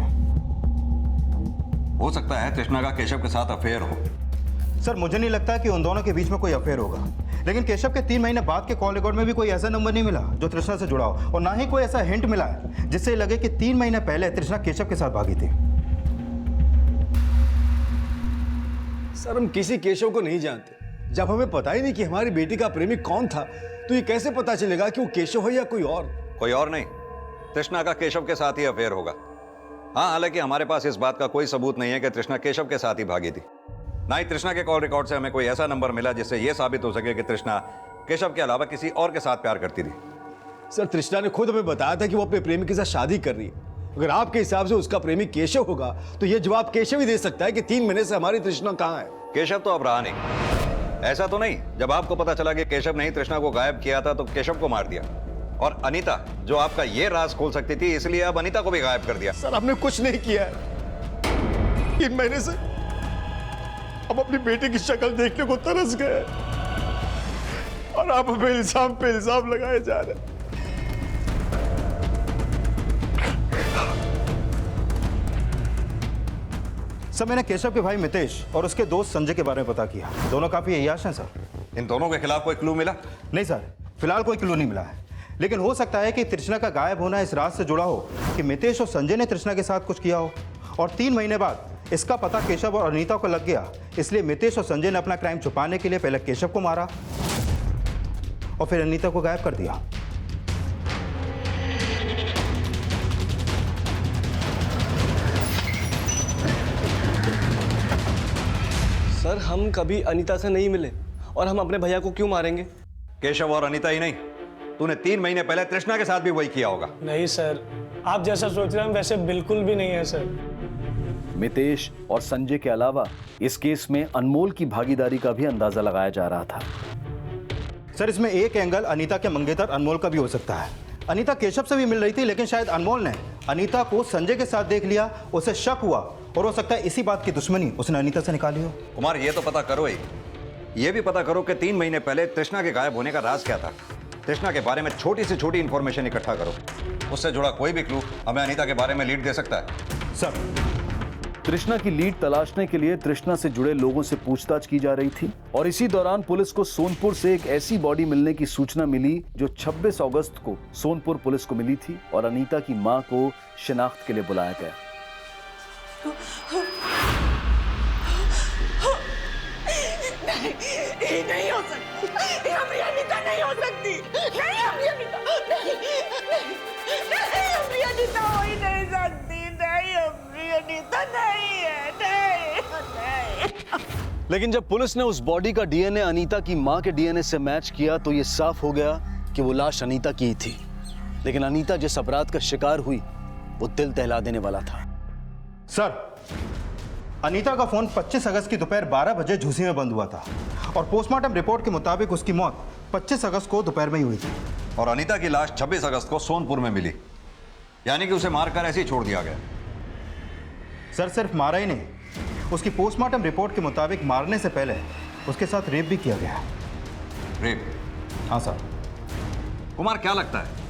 Speaker 4: हो सकता है तृष्णा का केशव के साथ अफेयर हो।
Speaker 6: सर, मुझे नहीं लगता कि उन दोनों के बीच में कोई अफेयर होगा। लेकिन केशव के 3 महीने बाद के कॉल रिकॉर्ड में भी कोई ऐसा नंबर नहीं मिला जो तृष्णा से जुड़ा हो, और ना ही कोई ऐसा हिंट मिला है जिससे लगे कि 3 महीने पहले तृष्णा केशव के साथ भागी थी।
Speaker 15: सर, हम किसी केशव को नहीं जानते। जब हमें पता ही नहीं कि हमारी बेटी का प्रेमी कौन था, तो ये कैसे पता चलेगा कि वो केशव है या कोई और?
Speaker 4: कोई और नहीं, तृष्णा का केशव के साथ ही अफेयर होगा। हाँ, हालांकि हमारे पास इस बात का कोई सबूत नहीं है कि तृष्णा केशव के साथ ही भागी थी। ना ही तृष्णा के कॉल रिकॉर्ड से हमें कोई ऐसा नंबर मिला जिससे यह साबित हो सके कि तृष्णा केशव के अलावा किसी और के साथ प्यार करती थी।
Speaker 15: सर, तृष्णा ने खुद हमें बताया था कि वो अपने प्रेमी के साथ शादी कर रही है। अगर आपके हिसाब से उसका प्रेमी केशव होगा तो यह जवाब केशव ही दे सकता है कि 3 महीने से हमारी तृष्णा कहाँ है।
Speaker 4: केशव तो अब रहा नहीं। ऐसा तो नहीं जब आपको पता चला कि केशव ने ही तृष्णा को गायब किया था तो केशव को मार दिया, और अनीता जो आपका ये राज खोल सकती थी इसलिए अब अनीता को भी गायब कर दिया।
Speaker 12: सर, हमने कुछ नहीं किया है। 3 महीने से हम अपनी बेटी की शक्ल देखने को तरस गए और आप हमें इल्जाम पे इल्जाम लगाए जा रहे हैं।
Speaker 6: सर, मैंने केशव के भाई मितेश और उसके दोस्त संजय के बारे में पता किया। दोनों काफी अय्याश हैं सर।
Speaker 4: इन दोनों के खिलाफ कोई क्लू मिला?
Speaker 6: नहीं सर, फिलहाल कोई क्लू नहीं मिला है। लेकिन हो सकता है कि तृष्णा का गायब होना इस राज से जुड़ा हो कि मितेश और संजय ने तृष्णा के साथ कुछ किया हो, और 3 महीने बाद इसका पता केशव और अनीता को लग गया। इसलिए मितेश और संजय ने अपना क्राइम छुपाने के लिए पहले केशव को मारा और फिर अनीता को गायब कर दिया।
Speaker 17: सर, हम कभी अनीता से नहीं मिले और हम अपने भैया को क्यों मारेंगे?
Speaker 4: केशव और अनीता ही नहीं, तूने 3 महीने पहले तृष्णा के साथ भी वही किया होगा।
Speaker 18: नहीं सर, आप जैसा सोच रहे हैं वैसे बिल्कुल भी नहीं है सर।
Speaker 3: मितेश और संजय के अलावा इस केस में अनमोल की भागीदारी का भी अंदाजा लगाया जा रहा था।
Speaker 6: सर, इसमें एक एंगल अनीता के मंगेतर अनमोल का भी हो सकता है। अनीता केशव से भी मिल रही थी, लेकिन शायद अनमोल ने अनीता को संजय के साथ देख लिया, उसे शक हुआ, और हो सकता है इसी बात की दुश्मनी उसने अनीता से निकाली हो।
Speaker 4: कुमार, ये तो पता करो ही, ये भी पता करो कि 3 महीने पहले तृष्णा के गायब होने का राज क्या था। तृष्णा के बारे में छोटी से छोटी इंफॉर्मेशन इकट्ठा करो, उससे जुड़ा कोई भी क्लू हमें अनीता के बारे में लीड दे सकता है।
Speaker 6: सर,
Speaker 3: तृष्णा की लीड तलाशने के लिए तृष्णा से जुड़े लोगों से पूछताछ की जा रही थी, और इसी दौरान पुलिस को सोनपुर से एक ऐसी बॉडी मिलने की सूचना मिली जो 26 अगस्त को सोनपुर पुलिस को मिली थी, और अनीता की मां को शिनाख्त के लिए बुलाया गया।
Speaker 1: नहीं, नहीं हो सकती। हमारी अनीता नहीं हो सकती। नहीं, हमारी अनीता नहीं, हमारी अनीता हो ही नहीं सकती। नहीं, हमारी अनीता नहीं है। नहीं।
Speaker 15: लेकिन जब पुलिस ने उस बॉडी का डीएनए अनीता की मां के डीएनए से मैच किया तो यह साफ हो गया कि वो लाश अनीता की ही थी। लेकिन अनीता जिस अपराध का शिकार हुई वो दिल दहला देने वाला था।
Speaker 6: सर, अनीता का फोन 25 अगस्त की दोपहर 12 बजे झूसी में बंद हुआ था, और पोस्टमार्टम रिपोर्ट के मुताबिक उसकी मौत 25 अगस्त को दोपहर में ही हुई थी।
Speaker 4: और अनीता की लाश 26 अगस्त को सोनपुर में मिली, यानी कि उसे मारकर ऐसे ही छोड़ दिया गया।
Speaker 6: सर, सिर्फ मारा ही नहीं, उसकी पोस्टमार्टम रिपोर्ट के मुताबिक मारने से पहले उसके साथ रेप भी किया गया।
Speaker 4: रेप?
Speaker 6: हाँ साहब।
Speaker 4: कुमार, क्या लगता है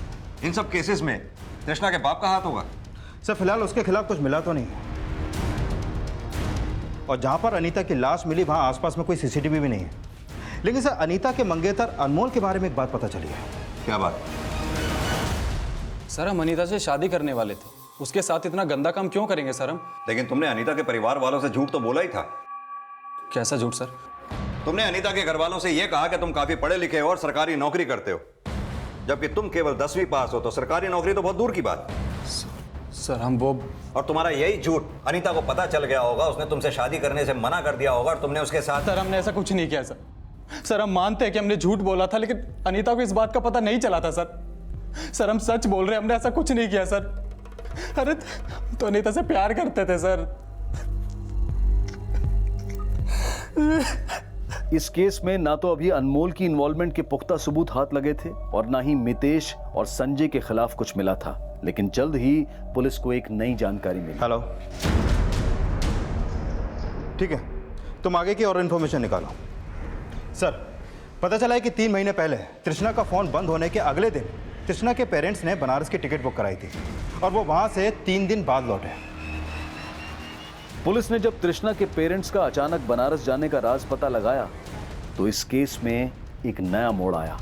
Speaker 4: इन सब केसेस में तृष्णा के बाप का हाथ होगा?
Speaker 6: सर फिलहाल उसके खिलाफ कुछ मिला तो नहीं, और जहां पर अनीता की लाश मिली वहां आसपास में कोई सीसीटीवी भी नहीं है। लेकिन सर अनीता के मंगेतर अनमोल के बारे में एक बात पता चली है।
Speaker 4: क्या बात?
Speaker 7: सर हम अनीता से शादी करने वाले थे, उसके साथ इतना गंदा काम क्यों करेंगे सर हम?
Speaker 4: लेकिन तुमने अनीता के परिवार वालों से झूठ तो बोला ही था।
Speaker 7: कैसा झूठ सर?
Speaker 4: तुमने अनीता के घर वालों से यह कहा कि तुम काफी पढ़े लिखे हो और सरकारी नौकरी करते हो, जबकि तुम केवल 10वीं पास हो, तो सरकारी नौकरी तो बहुत दूर की बात।
Speaker 7: सर हम वो,
Speaker 4: और तुम्हारा यही झूठ अनीता को पता चल गया होगा, उसने तुमसे शादी करने से मना कर दिया होगा और तुमने उसके साथ।
Speaker 7: सर हमने ऐसा कुछ नहीं किया सर। सर हम मानते हैं कि हमने झूठ बोला था, लेकिन अनीता को इस बात का पता नहीं चला था सर। सर हम सच बोल रहे हैं, हमने ऐसा कुछ नहीं किया सर। अरे तो अनीता से प्यार करते थे सर।
Speaker 3: इस केस में ना तो अभी अनमोल की इन्वॉल्वमेंट के पुख्ता सबूत हाथ लगे थे और ना ही मितेश और संजय के खिलाफ कुछ मिला था, लेकिन जल्द ही पुलिस को एक नई जानकारी मिली।
Speaker 6: हेलो, ठीक है, तुम आगे की और इन्फॉर्मेशन निकालो। सर पता चला है कि 3 महीने पहले तृष्णा का फोन बंद होने के अगले दिन तृष्णा के पेरेंट्स ने बनारस की टिकट बुक कराई थी और वो वहां से 3 दिन बाद लौटे।
Speaker 3: पुलिस ने जब तृष्णा के पेरेंट्स का अचानक बनारस जाने का राज पता लगाया तो इस केस में एक नया मोड़ आया।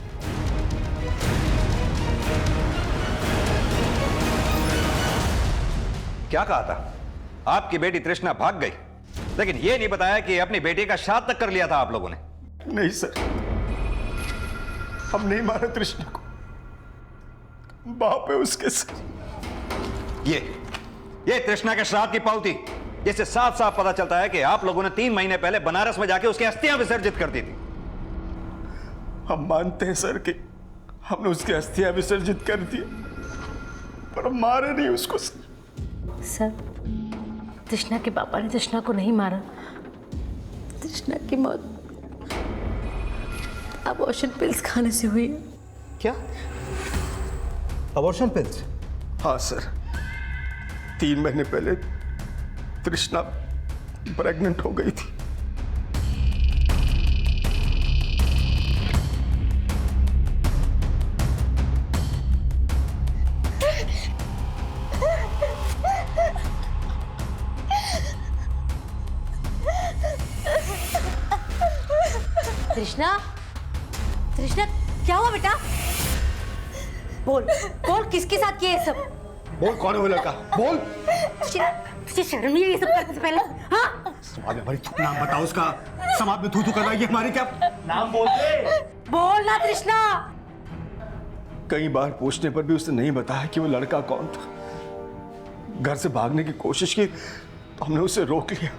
Speaker 4: क्या कहा था? आपकी बेटी तृष्णा भाग गई, लेकिन यह नहीं बताया कि अपनी बेटी का श्राद्ध तक कर लिया था आप लोगों ने।
Speaker 12: नहीं सर, हम नहीं मारे तृष्णा को, बाप है उसके सर।
Speaker 4: ये तृष्णा के श्राद्ध की पावती, जिससे साफ साफ पता चलता है कि आप लोगों ने 3 महीने पहले बनारस में जाके उसकी अस्थियां विसर्जित कर दी थी।
Speaker 12: हम मानते हैं सर कि हमने उसकी अस्थियां विसर्जित कर दी, पर हम मारे नहीं उसको
Speaker 11: सर। तृष्णा के पापा ने तृष्णा को नहीं मारा। तृष्णा की मौत अबॉर्शन पिल्स खाने से हुई है।
Speaker 6: क्या? Abortion pills?
Speaker 12: हाँ सर, 3 महीने पहले तृष्णा प्रेग्नेंट हो गई थी।
Speaker 14: तृष्णा, तृष्णा क्या हुआ बेटा? बोल बोल, किसके साथ किया ये सब?
Speaker 12: बोल, कौन है वो लड़का? बोल।
Speaker 14: तुझे शर्म नहीं आई ये सब करने से पहले? हाँ?
Speaker 12: समाज में हमारी नाम बताओ उसका। समाज में थू थू कर रहा है, ये हमारी क्या नाम बोलते?
Speaker 14: बोल ना तृष्णा।
Speaker 12: कई बार पूछने पर भी उसने नहीं बताया कि वो लड़का कौन था। घर से भागने की कोशिश की तो हमने उसे रोक लिया।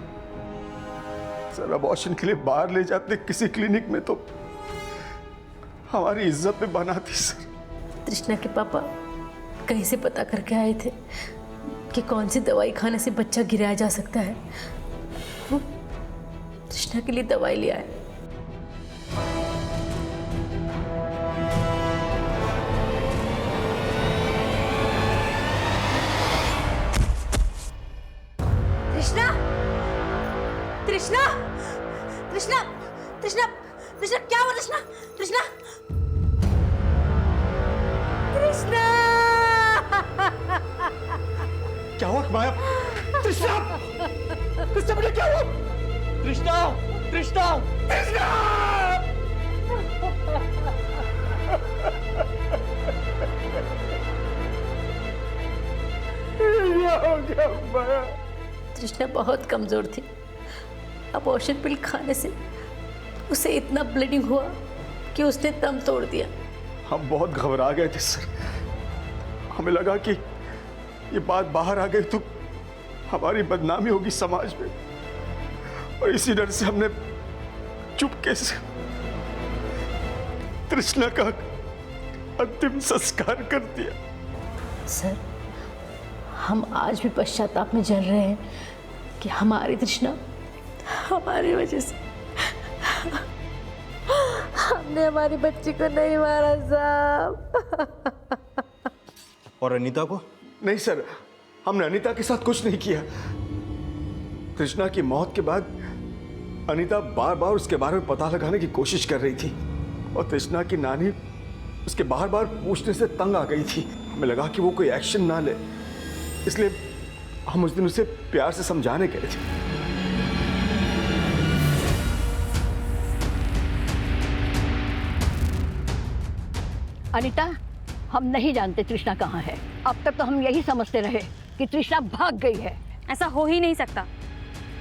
Speaker 12: सर अबॉर्शन के लिए बाहर ले जाते किसी क्लिनिक में तो हमारी इज्जत पे बना थी सर।
Speaker 11: तृष्णा के पापा कहीं से पता करके आए थे कि कौन सी दवाई खाने से बच्चा गिराया जा सकता है। वो तृष्णा के लिए दवाई ले आए।
Speaker 14: तृष्णा, तृष्णा, तृष्णा, तृष्णा, तृष्णा क्या हुआ? तृष्णा, तृष्णा, तृष्णा
Speaker 12: क्या हुआ माया? तृष्णा, तृष्णा मुझे क्या हुआ? तृष्णा, तृष्णा, तृष्णा!
Speaker 11: तृष्णा बहुत कमजोर थी। अबॉर्शन पिल खाने से उसे इतना ब्लीडिंग हुआ कि उसने दम तोड़ दिया।
Speaker 12: हम बहुत घबरा गए थे सर। हमें लगा कि ये बात बाहर आ गई तो हमारी बदनामी होगी समाज में, और इसी डर से हमने चुपके से तृष्णा का अंतिम संस्कार कर दिया।
Speaker 11: सर हम आज भी पश्चाताप में जल रहे हैं कि हमारी तृष्णा हमारी वजह से हमने हमारी बच्ची को नहीं मारा साहब।
Speaker 6: और अनीता को?
Speaker 12: नहीं सर, हमने अनीता के साथ कुछ नहीं किया। तृष्णा की मौत के बाद अनीता बार बार उसके बारे में पता लगाने की कोशिश कर रही थी और तृष्णा की नानी उसके बार बार पूछने से तंग आ गई थी। हमें लगा कि वो कोई एक्शन ना ले, इसलिए हम उस दिन उसे प्यार से समझाने गए थे।
Speaker 14: अनीता, हम नहीं जानते तृष्णा कहाँ है। अब तक तो हम यही समझते रहे कि तृष्णा भाग गई है।
Speaker 2: ऐसा हो ही नहीं सकता।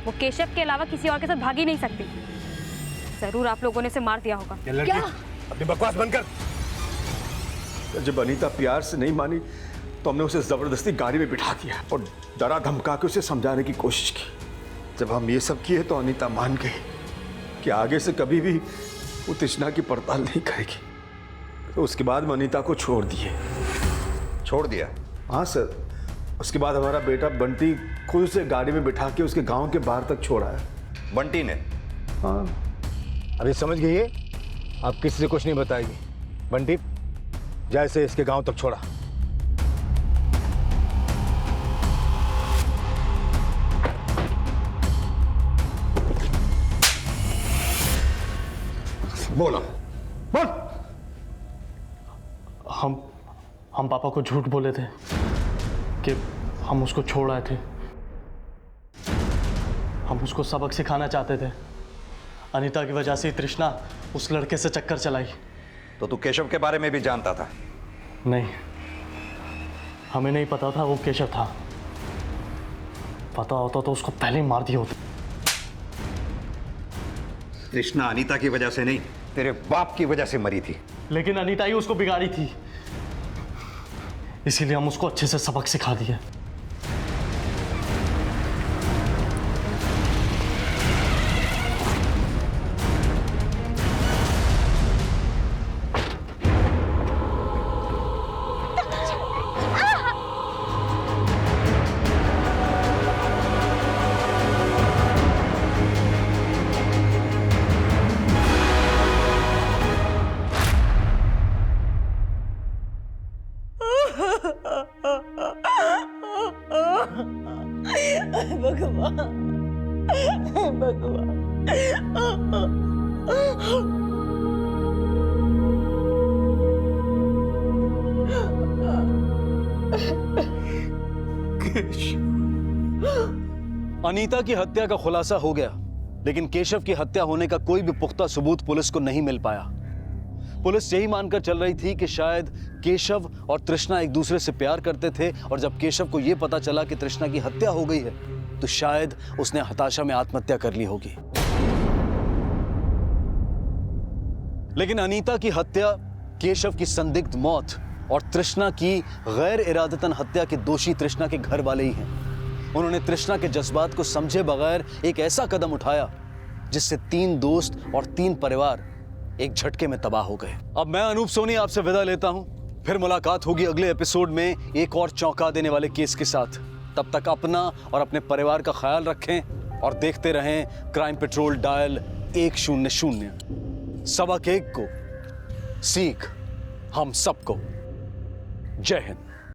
Speaker 2: वो केशव के अलावा किसी और के साथ भाग ही नहीं सकती। जरूर आप लोगों ने उसे मार दिया होगा।
Speaker 12: क्या? अपनी बकवास बंद कर। जब अनीता प्यार से नहीं मानी तो हमने उसे जबरदस्ती गाड़ी में बिठा दिया और डरा धमका के उसे समझाने की कोशिश की। जब हम ये सब किए तो अनीता मान गई कि आगे से कभी भी वो तृष्णा की पड़ताल नहीं करेगी। तो उसके बाद हम अनीता को छोड़ दिए।
Speaker 4: छोड़ दिया?
Speaker 12: हाँ सर। उसके बाद हमारा बेटा बंटी खुद उसे गाड़ी में बिठा के उसके गांव के बाहर तक छोड़ा है।
Speaker 4: बंटी ने?
Speaker 12: हाँ।
Speaker 19: अभी समझ गई है, आप किसी से कुछ नहीं बताएगी। बंटी, जैसे इसके गांव तक छोड़ा।
Speaker 12: बोला बोल।
Speaker 7: हम पापा को झूठ बोले थे कि हम उसको छोड़ आए थे। हम उसको सबक सिखाना चाहते थे। अनीता की वजह से तृष्णा उस लड़के से चक्कर चलाई।
Speaker 4: तो तू केशव के बारे में भी जानता था?
Speaker 7: नहीं, हमें नहीं पता था वो केशव था। पता होता तो उसको पहले ही मार दिया होता।
Speaker 4: तृष्णा अनीता की वजह से नहीं, तेरे बाप की वजह से मरी थी।
Speaker 7: लेकिन अनीता ही उसको बिगाड़ी थी, इसीलिए हम उसको अच्छे से सबक सिखा दिए।
Speaker 15: अनीता की हत्या का खुलासा हो गया, लेकिन केशव की हत्या होने का कोई भी पुख्ता सबूत पुलिस को नहीं मिल पाया। पुलिस यही मानकर चल रही थी कि शायद केशव और तृष्णा एक दूसरे से प्यार करते थे और जब केशव को यह पता चला कि तृष्णा की हत्या हो गई है तो शायद उसने हताशा में आत्महत्या कर ली होगी। लेकिन अनीता की हत्या, केशव की संदिग्ध मौत और तृष्णा की गैर इरादतन हत्या के दोषी तृष्णा के घर वाले ही हैं। उन्होंने तृष्णा के जज्बात को समझे बगैर एक ऐसा कदम उठाया जिससे 3 दोस्त और 3 परिवार एक झटके में तबाह हो गए। अब मैं अनूप सोनी आपसे विदा लेता हूं। फिर मुलाकात होगी अगले एपिसोड में एक और चौंका देने वाले केस के साथ। तब तक अपना और अपने परिवार का ख्याल रखें और देखते रहें क्राइम पेट्रोल डायल 100। सबक एक को, सीख हम सबको। जय हिंद।